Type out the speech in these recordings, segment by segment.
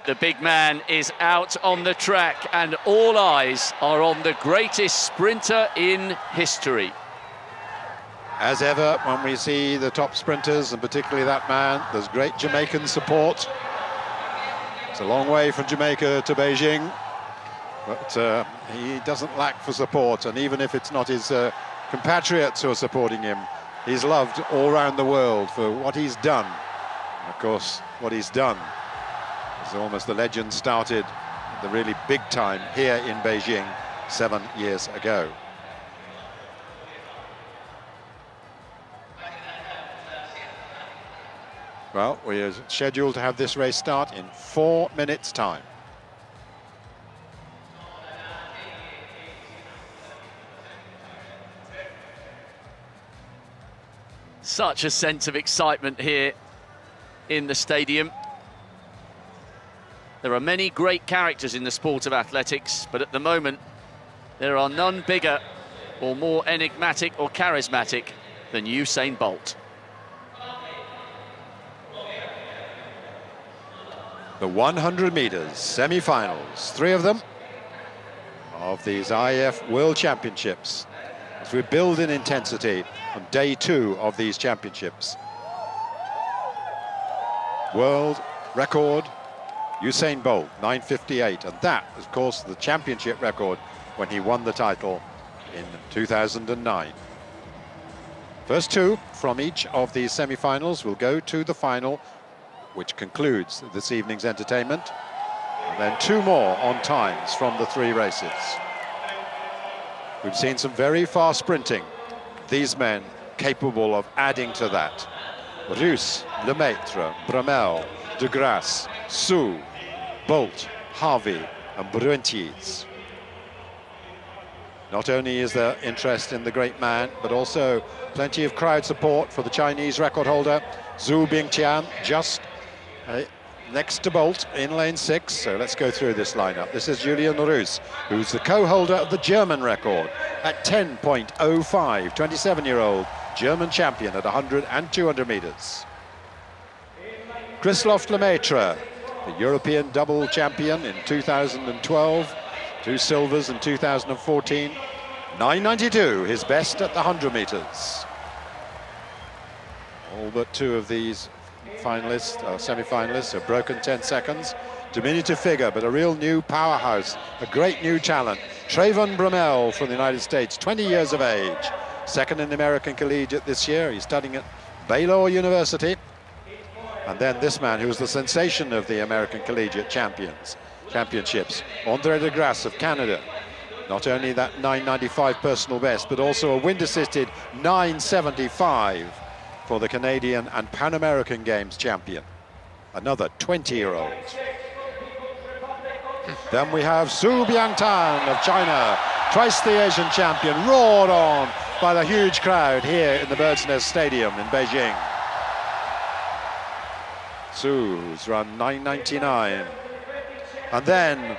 The big man is out on the track and all eyes are on the greatest sprinter in history. As ever, when we see the top sprinters, and particularly that man, there's great Jamaican support. It's a long way from Jamaica to Beijing, but he doesn't lack for support, and even if it's not his compatriots who are supporting him, he's loved all around the world for what he's done. And of course, what he's done is almost the legend started the really big time here in Beijing 7 years ago. Well, we are scheduled to have this race start in 4 minutes' time. Such a sense of excitement here in the stadium. There are many great characters in the sport of athletics, but at the moment, there are none bigger or more enigmatic or charismatic than Usain Bolt. The 100 meters semi-finals, 3 of them, of these IF World Championships. As we build in intensity on day 2 of these championships. World record, Usain Bolt, 9:58, and that, of course, the championship record when he won the title in 2009. First 2 from each of these semi-finals will go to the final, which concludes this evening's entertainment, and then 2 more on times from the 3 races. We've seen some very fast sprinting. These men capable of adding to that. Rus, Lemaitre, Bromell, De Grasse, Sue, Bolt, Harvey and Brunties. Not only is there interest in the great man, but also plenty of crowd support for the Chinese record holder, Zhu Bingtian, just next to Bolt in lane 6. So let's go through this lineup. This is Julian Rus, who's the co-holder of the German record at 10.05, 27-year-old German champion at 100 and 200 meters. Christophe Lemaitre, the European double champion in 2012, 2 silvers in 2014, 9.92, his best at the 100 meters. All but 2 of these finalists, semi-finalists, have broken 10 seconds. Diminutive figure, but a real new powerhouse, a great new talent. Trayvon Bromell from the United States, 20 years of age, second in the American Collegiate this year. He's studying at Baylor University. And then this man, who was the sensation of the American Collegiate Championships, Andre De Grasse of Canada. Not only that 9.95 personal best, but also a wind-assisted 9.75 for the Canadian and Pan American Games champion. Another 20-year-old. Then we have Su Biangtan of China, twice the Asian champion, roared on by the huge crowd here in the Bird's Nest Stadium in Beijing. Su's run 9.99. And then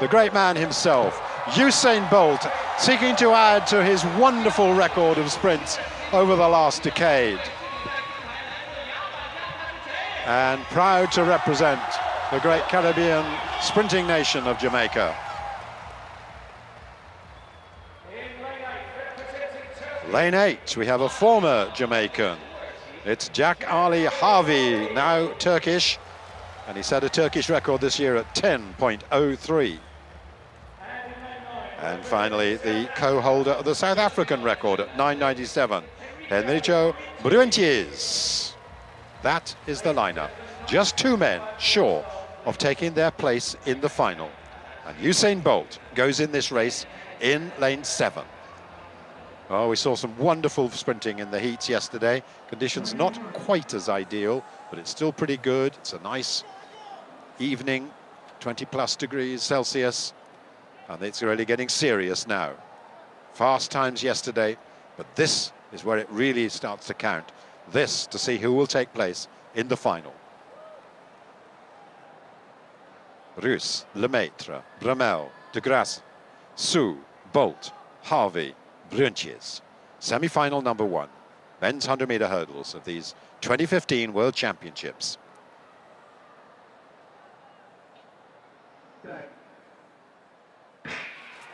the great man himself, Usain Bolt, seeking to add to his wonderful record of sprints over the last decade. And proud to represent the great Caribbean sprinting nation of Jamaica. Lane 8, we have a former Jamaican. It's Jack Ali Harvey, now Turkish, and he set a Turkish record this year at 10.03. And finally, the co-holder of the South African record at 9.97, Henricho Brunties. That is the lineup. Just 2 men sure of taking their place in the final. And Usain Bolt goes in this race in lane 7. Oh, we saw some wonderful sprinting in the heats yesterday. Conditions not quite as ideal, but it's still pretty good. It's a nice evening, 20+ degrees Celsius, and it's really getting serious now. Fast times yesterday, but this is where it really starts to count. This to see who will take place in the final. Rus, Lemaitre, Bromell, De Grasse, Sue, Bolt, Harvey, Brunties. Semi-final number 1. Men's 100-meter hurdles of these 2015 World Championships.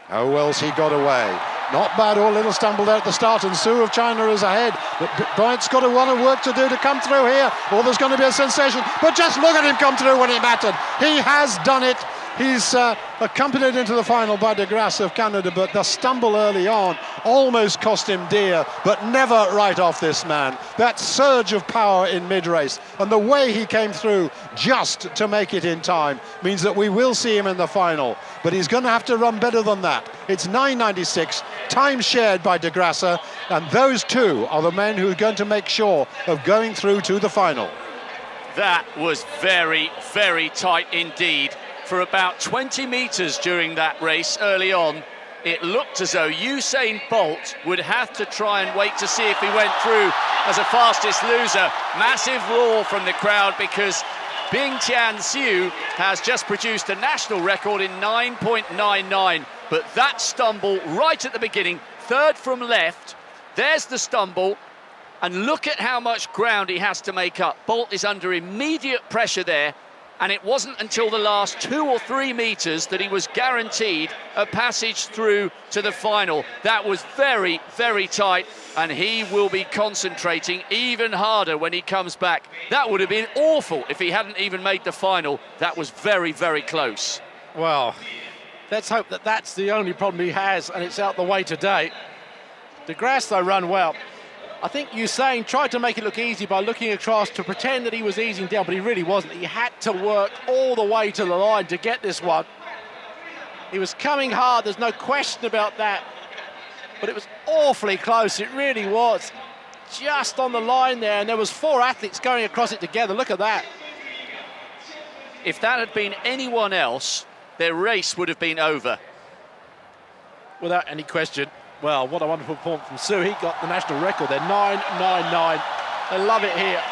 How well's he got away? Not bad, all little stumbled out at the start, and Su of China is ahead. But Bryant's got a lot of work to do to come through here, or there's going to be a sensation. But just look at him come through when it mattered. He has done it. He's accompanied into the final by De Grasse of Canada, but the stumble early on almost cost him dear, but never right off this man. That surge of power in mid-race, and the way he came through just to make it in time, means that we will see him in the final. But he's going to have to run better than that. It's 9.96, time shared by De Grasse, and those two are the men who are going to make sure of going through to the final. That was very, very tight indeed. For about 20 metres during that race early on, it looked as though Usain Bolt would have to try and wait to see if he went through as a fastest loser. Massive roar from the crowd because Bingtian Xu has just produced a national record in 9.99. But that stumble right at the beginning, third from left, there's the stumble. And look at how much ground he has to make up. Bolt is under immediate pressure there. And it wasn't until the last 2 or 3 metres that he was guaranteed a passage through to the final. That was very, very tight, and he will be concentrating even harder when he comes back. That would have been awful if he hadn't even made the final. That was very, very close. Well, let's hope that that's the only problem he has, and it's out the way today. De Grasse, though, run well. I think Usain tried to make it look easy by looking across to pretend that he was easing down, but he really wasn't. He had to work all the way to the line to get this one. He was coming hard, there's no question about that. But it was awfully close, it really was. Just on the line there, and there was 4 athletes going across it together. Look at that. If that had been anyone else, their race would have been over. Without any question. Well, what a wonderful performance from Su. He got the national record there, 9.99. They love it here.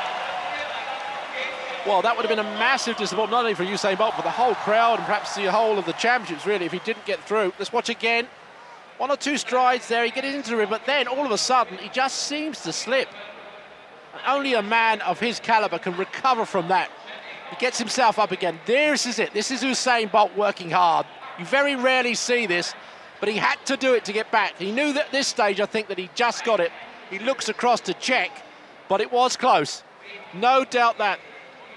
Well, that would have been a massive disappointment, not only for Usain Bolt, but the whole crowd and perhaps the whole of the championships, really, if he didn't get through. Let's watch again. 1 or 2 strides there, he gets into the rim, but then all of a sudden, he just seems to slip. And only a man of his calibre can recover from that. He gets himself up again. This is it. This is Usain Bolt working hard. You very rarely see this. But he had to do it to get back. He knew that at this stage, I think, that he just got it. He looks across to check, but it was close. No doubt that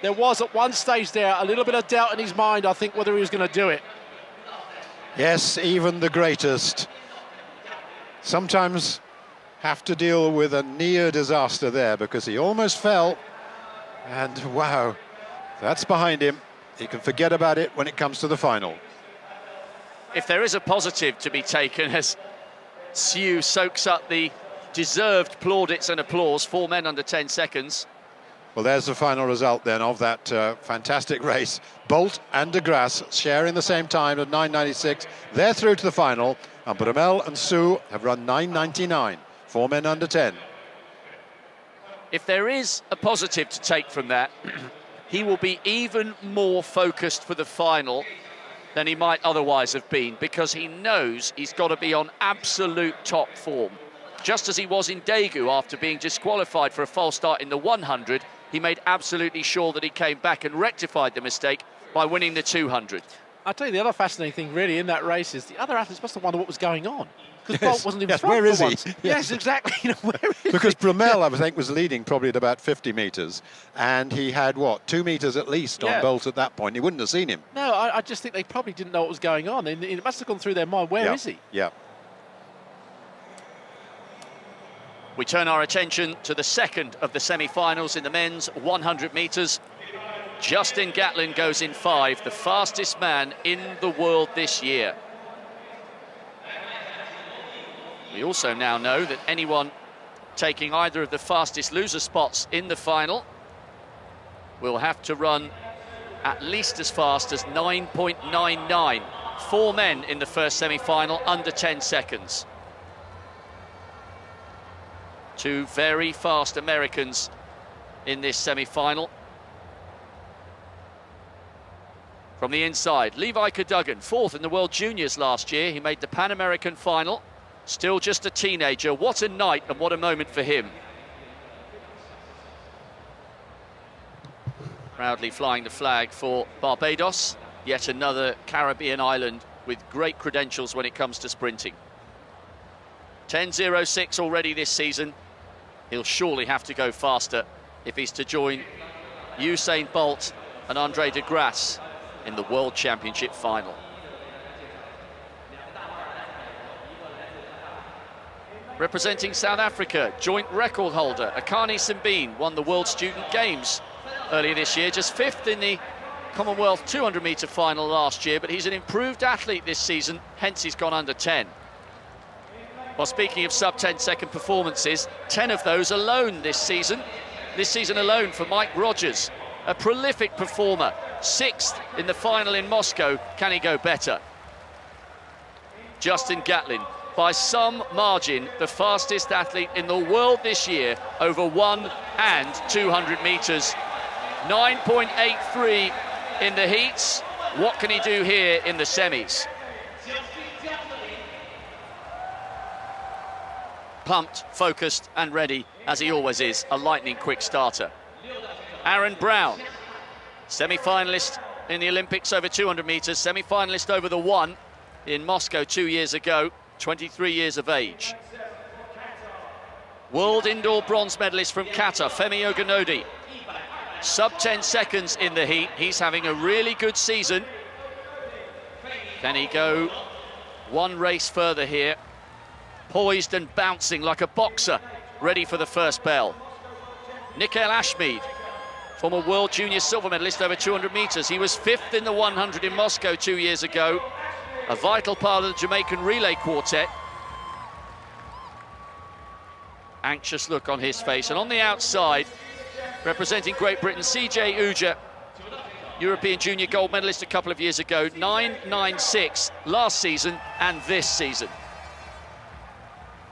there was at one stage there a little bit of doubt in his mind, I think, whether he was going to do it. Yes, even the greatest sometimes have to deal with a near disaster there, because he almost fell. And wow, that's behind him. He can forget about it when it comes to the final. If there is a positive to be taken as Xu soaks up the deserved plaudits and applause, 4 men under 10 seconds. Well, there's the final result then of that fantastic race. Bolt and De Grasse sharing the same time at 9.96. They're through to the final, and Bromell and Su have run 9.99. 4 men under 10. If there is a positive to take from that, he will be even more focused for the final than he might otherwise have been, because he knows he's got to be on absolute top form. Just as he was in Daegu after being disqualified for a false start in the 100, he made absolutely sure that he came back and rectified the mistake by winning the 200. I'll tell you the other fascinating thing really in that race is the other athletes must have wondered what was going on. Because Bolt wasn't in front where is for he? once. Yes, exactly. You know, where is Because he? Bromell, I think, was leading probably at about 50 metres, and he had, what, 2 metres at least on Bolt at that point. He wouldn't have seen him. No, I just think they probably didn't know what was going on. And it must have gone through their mind, where is he? Yeah. We turn our attention to the second of the semi-finals in the men's 100 metres. Justin Gatlin goes in 5, the fastest man in the world this year. We also now know that anyone taking either of the fastest loser spots in the final will have to run at least as fast as 9.99. 4 men in the first semi-final under 10 seconds. 2 very fast Americans in this semi-final. From the inside, Levi Cadogan, 4th in the World Juniors last year. He made the Pan American final. Still just a teenager. What a night and what a moment for him. Proudly flying the flag for Barbados. yet another Caribbean island with great credentials when it comes to sprinting. 10.06 already this season. He'll surely have to go faster if he's to join Usain Bolt and Andre de Grasse in the World Championship final. Representing South Africa, joint record holder Akani Simbine won the World Student Games earlier this year, just 5th in the Commonwealth 200-metre final last year, but he's an improved athlete this season, hence he's gone under 10. Well, speaking of sub-10 second performances, 10 of those alone this season. This season alone for Mike Rogers, a prolific performer, 6th in the final in Moscow. Can he go better? Justin Gatlin, by some margin, the fastest athlete in the world this year over 1 and 200 metres. 9.83 in the heats. What can he do here in the semis? Pumped, focused and ready, as he always is, a lightning quick starter. Aaron Brown, semi-finalist in the Olympics over 200 metres, semi-finalist over the 1 in Moscow 2 years ago, 23 years of age. World indoor bronze medalist from Qatar, Femi Ogunode. Sub-10 seconds in the heat. He's having a really good season. Can he go one race further here? Poised and bouncing like a boxer, ready for the first bell. Nickel Ashmead, former World Junior silver medalist over 200 metres. He was 5th in the 100 in Moscow 2 years ago. A vital part of the Jamaican relay quartet. Anxious look on his face. And on the outside, representing Great Britain, CJ Uja, European junior gold medalist a couple of years ago, 9.96 last season and this season.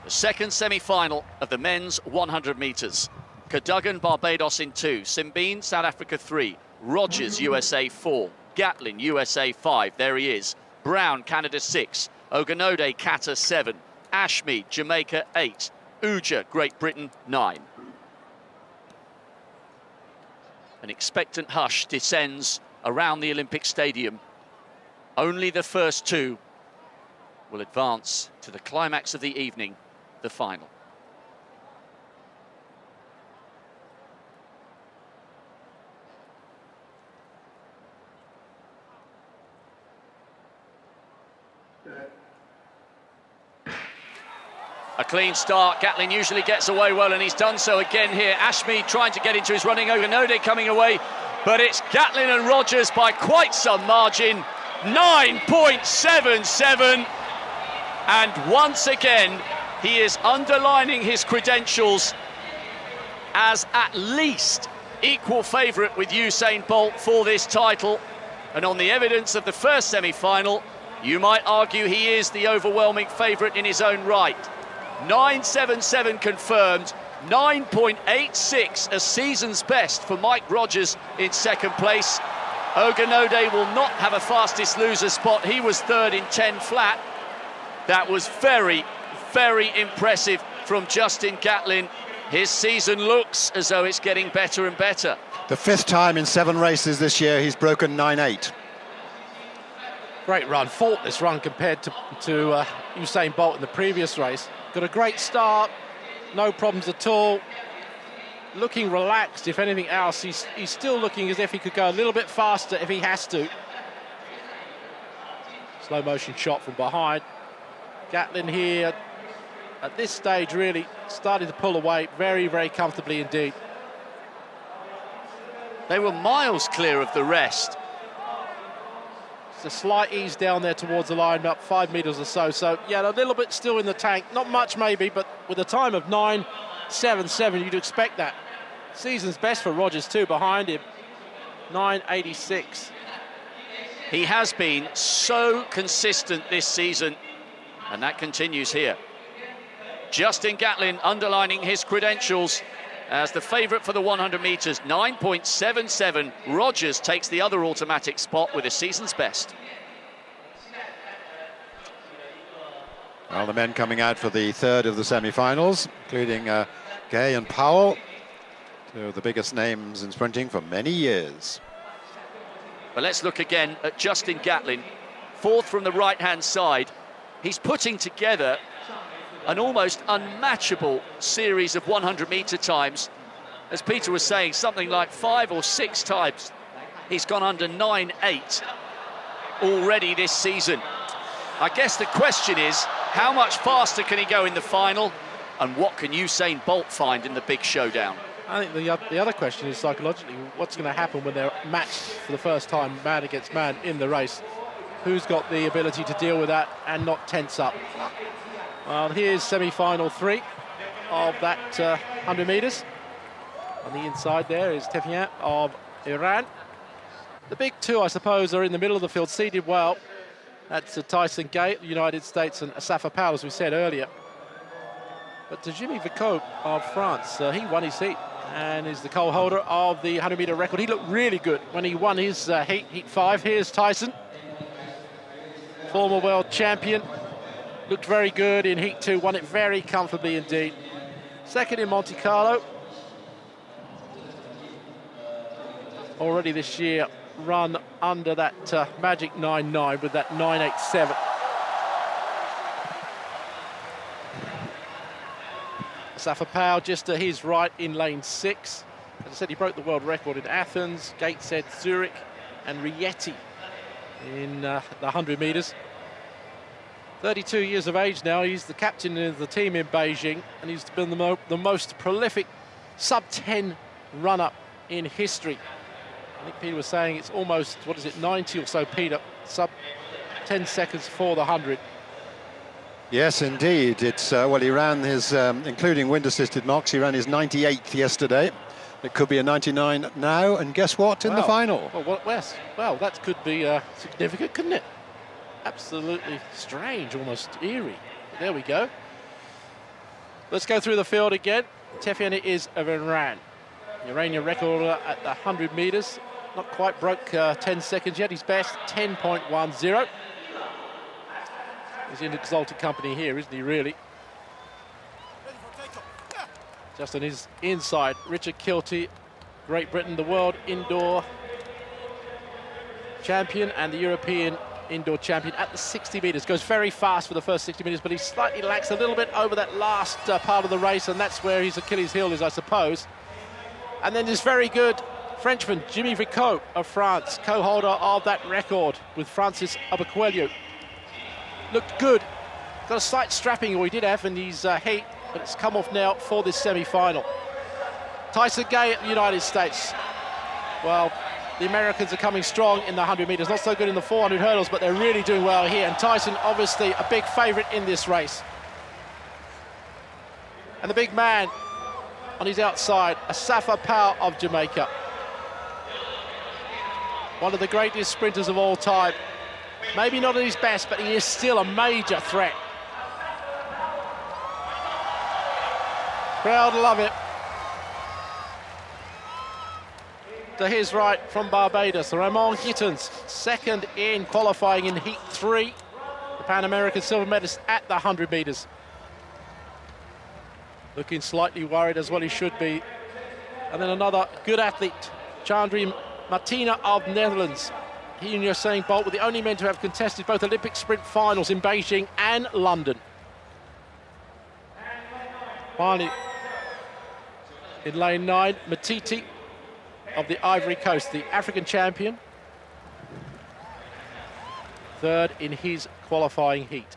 The second semi-final of the men's 100 metres. Cadogan, Barbados in 2, Simbine, South Africa 3, Rogers, USA 4, Gatlin, USA 5, there he is. Brown, Canada 6, Ogunode, Qatar 7, Ashmead, Jamaica 8, Uja, Great Britain 9. An expectant hush descends around the Olympic Stadium. Only the first 2 will advance to the climax of the evening, the final. A clean start. Gatlin usually gets away well, and he's done so again here. Ashmead trying to get into his running. Ogunode coming away, but it's Gatlin and Rogers by quite some margin. 9.77. And once again, he is underlining his credentials as at least equal favourite with Usain Bolt for this title. And on the evidence of the first semi-final, you might argue he is the overwhelming favourite in his own right. 9.77 confirmed, 9.86 a season's best for Mike Rogers in second place. Ogunode will not have a fastest loser spot. He was 3rd in 10 flat. That was very, very impressive from Justin Gatlin. His season looks as though it's getting better and better. The 5th time in 7 races this year he's broken 9.8. Great run, faultless run compared to Usain Bolt in the previous race. Got a great start, no problems at all. Looking relaxed, if anything else. He's still looking as if he could go a little bit faster if he has to. Slow motion shot from behind. Gatlin here, at this stage, really starting to pull away very, very comfortably indeed. They were miles clear of the rest. It's a slight ease down there towards the line, up 5 metres or so. So, yeah, a little bit still in the tank. Not much, maybe, but with a time of 9.77, you'd expect that. Season's best for Rogers, too, behind him. 9.86. He has been so consistent this season, and that continues here. Justin Gatlin underlining his credentials as the favourite for the 100 metres, 9.77. Rogers takes the other automatic spot with a season's best. Well, the men coming out for the 3rd of the semi-finals, including Gay and Powell, two of the biggest names in sprinting for many years. But let's look again at Justin Gatlin, fourth from the right-hand side. He's putting together an almost unmatchable series of 100-metre times. As Peter was saying, something like 5 or 6 times he's gone under 9.8 already this season. I guess the question is, how much faster can he go in the final, and what can Usain Bolt find in the big showdown? I think the other question is psychologically, what's going to happen when they're matched for the first time, man against man, in the race? Who's got the ability to deal with that and not tense up? Well, here's semi-final 3 of that 100 metres. On the inside there is Tefian of Iran. The big two, I suppose, are in the middle of the field, seeded well. That's Tyson Gay, the United States, and Asafa Powell, as we said earlier. But to Jimmy Vicaut of France, he won his heat and is the co-holder of the 100-metre record. He looked really good when he won his heat 5. Here's Tyson, former world champion. Looked very good in heat 2, won it very comfortably indeed. Second in Monte Carlo. Already this year run under that magic 9.9 with that 9.87. Asafa Powell just to his right in lane 6. As I said, he broke the world record in Athens, Gateshead, Zurich, and Rieti in the 100 metres. 32 years of age now. He's the captain of the team in Beijing, and he's been the most prolific sub-10 runner in history. I think Peter was saying it's almost, 90 or so, Peter, sub-10 seconds for the 100. Yes, indeed. It's well, he ran his, including wind-assisted knocks, he ran his 98th yesterday. It could be a 99 now, and guess what? In the final. Well, that could be significant, couldn't it? Absolutely strange, almost eerie. But there we go. Let's go through the field again. Tefian is of Iran. Iranian record at the 100 metres. Not quite broke 10 seconds yet. His best, 10.10. He's in exalted company here, isn't he, really? Just on his inside, Richard Kilty, Great Britain, the world indoor champion and the European indoor champion at the 60 metres. Goes very fast for the first 60 metres, but he slightly lacks a little bit over that last part of the race, and that's where his Achilles heel is, I suppose. And then this very good Frenchman, Jimmy Vicaut of France, co-holder of that record with Francis Oberquelio. Looked good. Got a slight strapping, or he did have in his heat, but it's come off now for this semi-final. Tyson Gay at the United States. Well, the Americans are coming strong in the 100 metres. Not so good in the 400 hurdles, but they're really doing well here. And Tyson, obviously, a big favourite in this race. And the big man on his outside, Asafa Powell of Jamaica. One of the greatest sprinters of all time. Maybe not at his best, but he is still a major threat. Crowd love it. To his right from Barbados, Ramon Gittens, second in qualifying in heat 3. The Pan American silver medalist at the 100 metres. Looking slightly worried, as well he should be. And then another good athlete, Chandri Martina of Netherlands. He and Usain Bolt were the only men to have contested both Olympic sprint finals in Beijing and London. Finally, in lane 9, Matiti of the Ivory Coast, the African champion. Third in his qualifying heat.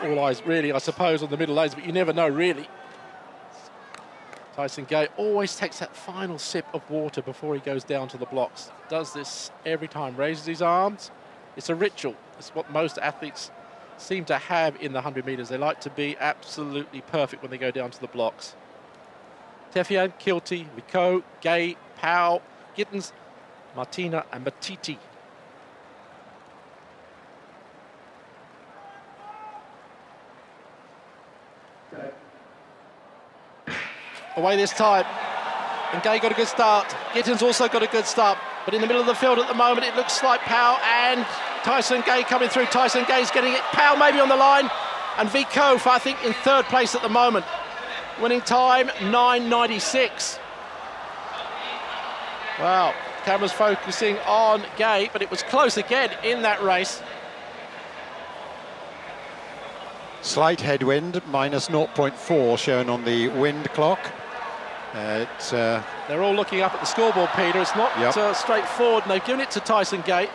All eyes really, I suppose, on the middle lanes, but you never know really. Tyson Gay always takes that final sip of water before he goes down to the blocks. Does this every time, raises his arms. It's a ritual. It's what most athletes seem to have in the 100 metres. They like to be absolutely perfect when they go down to the blocks. Tefian, Kilty, Vicaut, Gay, Powell, Gittens, Martina and Matiti. Away this time, and Gay got a good start. Gittens also got a good start, but in the middle of the field at the moment it looks like Powell and Tyson Gay coming through. Tyson Gay's getting it, Powell maybe on the line, and Vicaut, I think, in third place at the moment. Winning time, 9.96. Well, camera's focusing on Gay, but it was close again in that race. Slight headwind, minus 0.4 shown on the wind clock. They're all looking up at the scoreboard, Peter. It's not straightforward, and they've given it to Tyson Gay.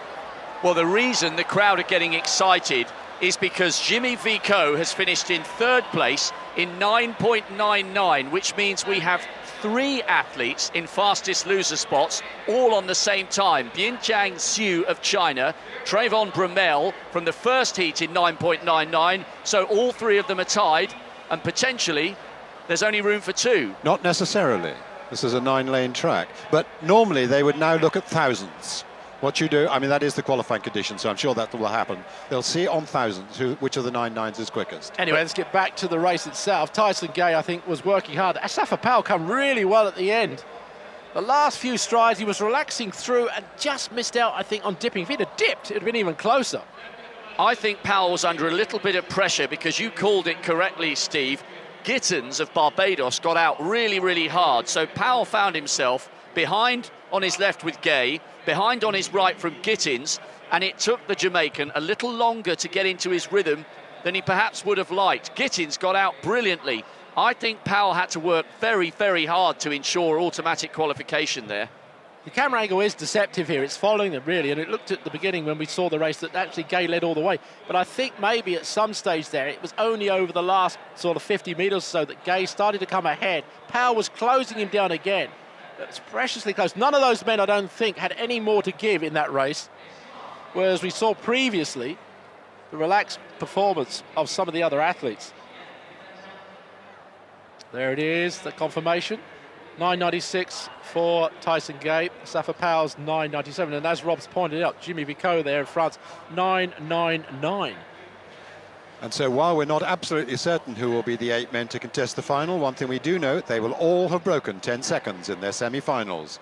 Well, the reason the crowd are getting excited is because Jimmy Vico has finished in third place in 9.99, which means we have 3 athletes in fastest loser spots, all on the same time. Bianjiang Xu of China, Trayvon Bromell from the first heat in 9.99, so all 3 of them are tied, and potentially there's only room for 2. Not necessarily. This is a 9-lane track, but normally they would now look at thousandths. What you do, I mean, that is the qualifying condition, so I'm sure that will happen. They'll see on thousandths which of the 9.9s is quickest. Anyway, let's get back to the race itself. Tyson Gay, I think, was working hard. Asafa Powell come really well at the end. The last few strides, he was relaxing through and just missed out, I think, on dipping. If he'd have dipped, it would have been even closer. I think Powell was under a little bit of pressure because you called it correctly, Steve. Gittins of Barbados got out really, really hard. So Powell found himself behind on his left with Gay, behind on his right from Gittins, and it took the Jamaican a little longer to get into his rhythm than he perhaps would have liked. Gittins got out brilliantly. I think Powell had to work very, very hard to ensure automatic qualification there. The camera angle is deceptive here. It's following them, really, and it looked at the beginning when we saw the race that actually Gay led all the way. But I think maybe at some stage there, it was only over the last sort of 50 metres or so that Gay started to come ahead. Powell was closing him down again. It was preciously close. None of those men, I don't think, had any more to give in that race. Whereas we saw previously the relaxed performance of some of the other athletes. There it is, the confirmation. 9.96 for Tyson Gay. Safa Powell's 9.97. And as Rob's pointed out, Jimmy Vico there in France, 9.99. And so while we're not absolutely certain who will be the 8 men to contest the final, one thing we do know, they will all have broken 10 seconds in their semi-finals.